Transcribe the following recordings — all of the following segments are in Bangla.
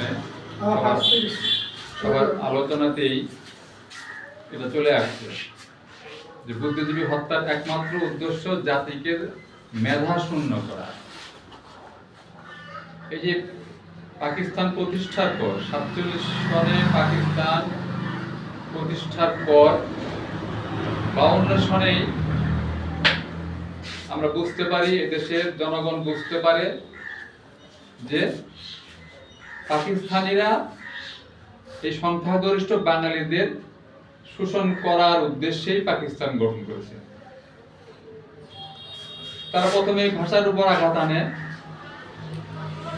সামনে সবার আলোচনাতেই এটা চলে আসছে যে বুদ্ধিজীবী হত্যার একমাত্র উদ্দেশ্য জাতিকে মেধা শূন্য করা। এই যে পাকিস্তান প্রতিষ্ঠার পর 47 সনে পাকিস্তান প্রতিষ্ঠার পর 52 সনে আমরা বুঝতে পারি, এদেশের জনগণ বুঝতে পারে যে পাকিস্তানিরা এই সংখ্যাগরিষ্ঠ বাঙালিদের শোষণ করার উদ্দেশ্যেই পাকিস্তান গঠন করেছে। তারা প্রথমে ভাষার উপর আঘাত আনে।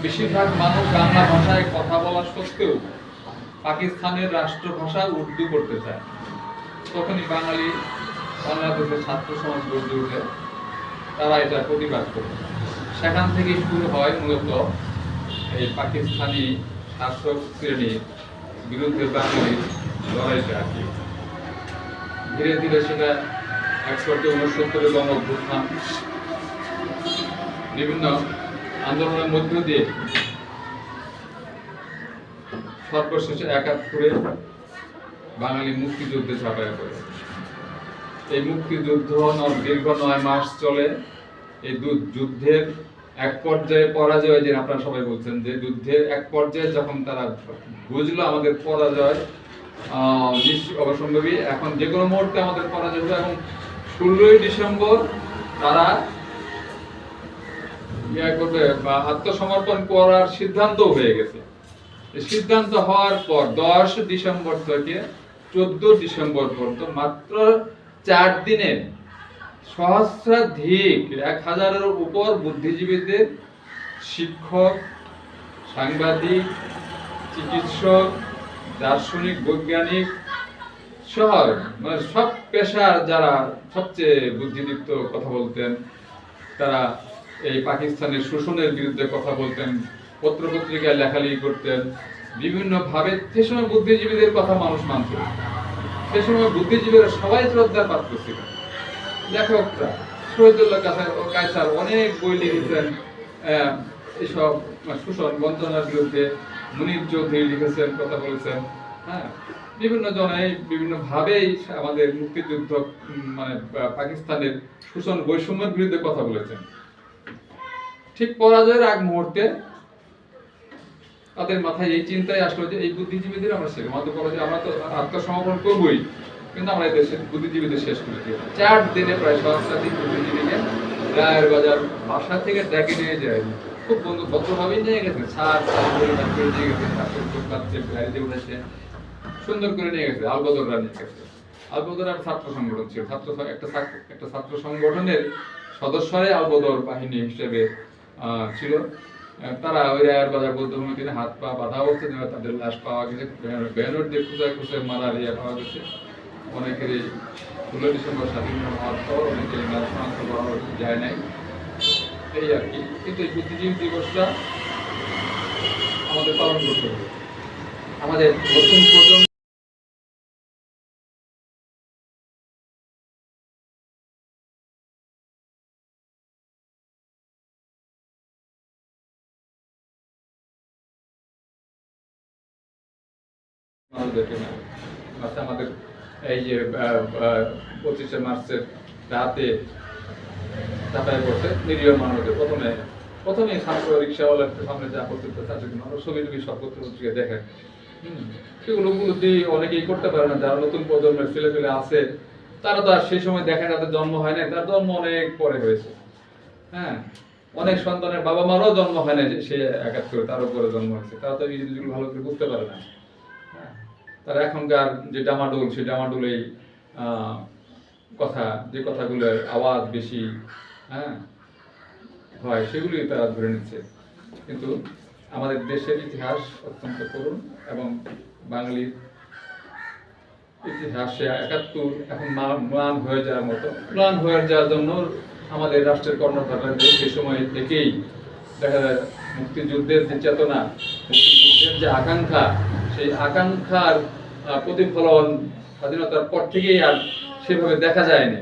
বেশিরভাগ মানুষ বাংলা ভাষায় কথা বলা সত্ত্বেও পাকিস্তানের রাষ্ট্রভাষা উর্দু করতে চায়। তখনই বাংলাদেশের ছাত্র সমাজ গড়ে ওঠে, তারা এটা প্রতিবাদ করে। সেখান থেকে শুরু হয় মূলত এই পাকিস্তানি শাসক শ্রেণীর বিরুদ্ধে বাঙালির লড়াইটা। ধীরে ধীরে সেটা 1969 গণ-অভ্যুত্থান, বিভিন্ন আন্দোলনের মধ্য দিয়ে সর্বশেষে 71-এ বাঙালি মুক্তিযুদ্ধে ঝাঁপায় পড়ে। এই মুক্তিযুদ্ধ দীর্ঘ 9 মাস চলে। এই যুদ্ধের এক পর্যায়ে পরাজয়, যে আপনারা সবাই বলছেন যে যুদ্ধের এক পর্যায়ে যখন তারা বুঝলো আমাদের পরাজয় অবশ্যম্ভাবী, এখন যে কোনো মুহূর্তে আমাদের পরাজয় হবে, এবং 16ই ডিসেম্বর তারা আত্মসমর্পণ করার সিদ্ধান্ত হয়ে গেছে। সিদ্ধান্ত হওয়ার পর 10 ডিসেম্বর থেকে 14 ডিসেম্বর পর্যন্ত মাত্র 4 দিনে সহস্রাধিক 1000-এর উপর বুদ্ধিজীবীদের, শিক্ষক, সাংবাদিক, চিকিৎসক, দার্শনিক, বৈজ্ঞানিক সহ মানে সব পেশার যারা সবচেয়ে বুদ্ধিদীপ্ত কথা বলতেন, তারা এই পাকিস্তানের শোষণের বিরুদ্ধে কথা বলতেন, পত্রপত্রিকায় লেখালেখি করতেন বিভিন্ন ভাবে। সে সময় বুদ্ধিজীবীদের কথা মানুষ মানত। সে সময় বুদ্ধিজীবীরা সবাই শ্রদ্ধার পাত্র ছিল। লেখকরা শহীদুল্লাহ কায়সার অনেক বই লিখেছেন এসব শোষণ বঞ্চনার বিরুদ্ধে। মুনির চৌধুরী লিখেছেন, কথা বলেছেন। হ্যাঁ, বিভিন্ন জনে বিভিন্ন ভাবেই আমাদের মুক্তিযুদ্ধ মানে পাকিস্তানের শোষণ বৈষম্যের বিরুদ্ধে কথা বলেছেন। ঠিক পরাজয়ের আগ মুহূর্তে তাদের মাথায় এই চিন্তায় আসলো যে এই বুদ্ধিজীবীদের আমরা শেষ, আমাদের পরাজয়, আমরা তো আত্মসমর্পণ করবোই, কিন্তু আমরা এই দেশের বুদ্ধিজীবীদের শেষ করে দিই। 4 দিনে প্রায় সহস্রাধিক বুদ্ধিজীবীকে রায়ের বাজার বাসা থেকে ডেকে নিয়ে যায়। খুব ভদ্রভাবেই নিয়ে গেছে, নিয়ে গেছে, গাড়িতে উঠেছে, সুন্দর করে নিয়ে গেছে। আলবদররা নিয়ে গেছে। আলবদর ছাত্র সংগঠন ছিল, একটা ছাত্র সংগঠনের সদস্যরাই আলবদর বাহিনী হিসেবে ছিল। তারা ওই রায়ের বাজার বৌদ্ধভূমি থেকে হাত পা বাঁধা অবস্থায় তাদের লাশ পাওয়া গেছে, ব্যানর দিয়ে খুঁজে মারা পাওয়া গেছে। অনেকেরই 16 ডিসেম্বর স্বাধীন হওয়ার পর অনেকেরই লাশ শনাক্ত করা যায় নাই, এই আর কি। কিন্তু এই বুদ্ধিজীবী দিবসটা আমাদের পালন করতে হবে। আমাদের নতুন প্রজন্ম আমাদের এই যে 25শে মার্চের রাতে চাপায় পড়ছে নিরীহ মানুষদের। প্রথমে ছাত্র রিক্সাওয়ালার সামনে যা করতে ছবি সব পত্রিকা দেখেন। সেগুলো অনেকেই করতে পারে না। যারা নতুন প্রজন্মের ছেলেপেলে আছে তারা তো আর সেই সময় দেখেন, তাদের জন্ম হয় না, তার জন্ম অনেক পরে হয়েছে। হ্যাঁ, অনেক সন্তানের বাবা মারও জন্ম হয় না, সে 71 তার উপরে জন্ম হয়েছে। তারা তো এই জিনিসগুলো ভালো করে বুঝতে পারে না। তারা এখনকার যে ডামাডোল, সেই ডামাডোলেই যে কথাগুলোর আওয়াজ বেশি হয় সেগুলি তারা ধরে নিচ্ছে। কিন্তু আমাদের দেশের ইতিহাস অত্যন্ত করুণ, এবং বাঙালির ইতিহাসে 71 এখন ম্লান হয়ে যাওয়ার মতো। ম্লান হয়ে যাওয়ার জন্য আমাদের রাষ্ট্রের কর্ণধাররা সে সময় থেকেই দেখা যায় মুক্তিযুদ্ধের যে চেতনা, মুক্তিযুদ্ধের যে আকাঙ্ক্ষা, সেই আকাঙ্ক্ষার প্রতিফলন স্বাধীনতার পর থেকেই আর সেভাবে দেখা যায়নি।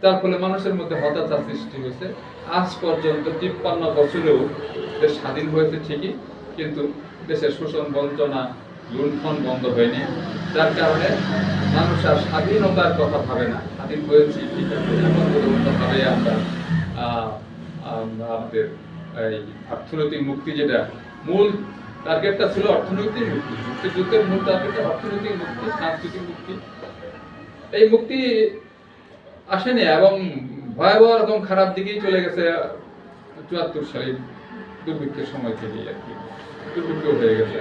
তার ফলে মানুষের মধ্যে হতাশার সৃষ্টি হয়েছে। আজ পর্যন্ত 53 বছরেও দেশ স্বাধীন হয়েছে ঠিকই, কিন্তু দেশের শোষণ বঞ্চনা লুণ্ঠন বন্ধ হয়নি, যার কারণে মানুষ আর স্বাধীনতার কথা ভাবে না। স্বাধীন হয়েছি ঠিক আছে, এখন ভাবে আমরা আমাদের এই অর্থনৈতিক মুক্তি, যেটা মূল টার্গেটটা ছিল অর্থনৈতিক মুক্তি, মুক্তিযুদ্ধের মূল টার্গেটটা অর্থনৈতিক মুক্তি, সাংস্কৃতিক মুক্তি। এই মুক্তি আসেনি এবং ভয়াবহ রকম খারাপ দিকেই চলে গেছে ৭৪ সালে দুর্ভিক্ষের সময় থেকে আর কি, দুর্ভিক্ষ হয়ে গেছে।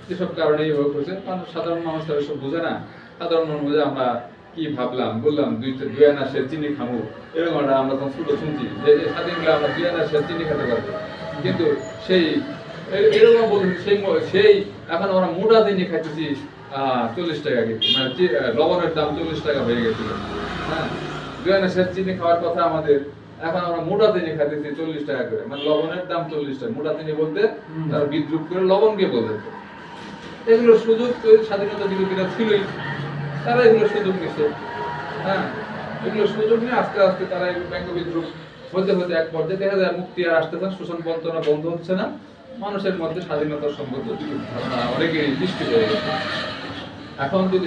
যেসব কারণেই হয়েছে, সাধারণ মানুষ তারা সব বোঝে না। সাধারণ মানুষ বোঝে আমরা কি ভাবলাম, বললাম দুই আনা সে চিনি খাবো, এরকম আমরা তখন ছোট শুনছি যে স্বাধীন হলে আমরা 2 আনা সে চিনি খেতে পারবো, কিন্তু সেই এরকম বলুন সেই এখন আমরা মোটা চিনি খাইতেছি 40 টাকা কেজি, মানে লবণের দাম 40 টাকা হয়ে গেছিল। হ্যাঁ, 2 আনা সে চিনি খাওয়ার কথা আমাদের, এখন আমরা মোটা চিনি খাইতেছি 40 টাকা করে, মানে লবণের দাম 40 টাকা। মোটা চিনি বলতে তারা বিদ্রুপ করে লবণকে বলেছে। এগুলো সুযোগ স্বাধীনতা বিরোধীরা ছিলই, তারা এগুলো সুযোগ নিচ্ছে। হ্যাঁ, এগুলো সুযোগ নিয়ে আস্তে আস্তে তারা ব্যঙ্গ বিদ্রুপ হতে হতে এক পর্যায়ে দেখা যায় মুক্তি আর আসতেছে না, শোষণ বঞ্চনা বন্ধ হচ্ছে না, মানুষের মধ্যে স্বাধীনতার সম্পর্কে ধারণা অনেকেরই সৃষ্টি হয়ে গেছে। এখন যদি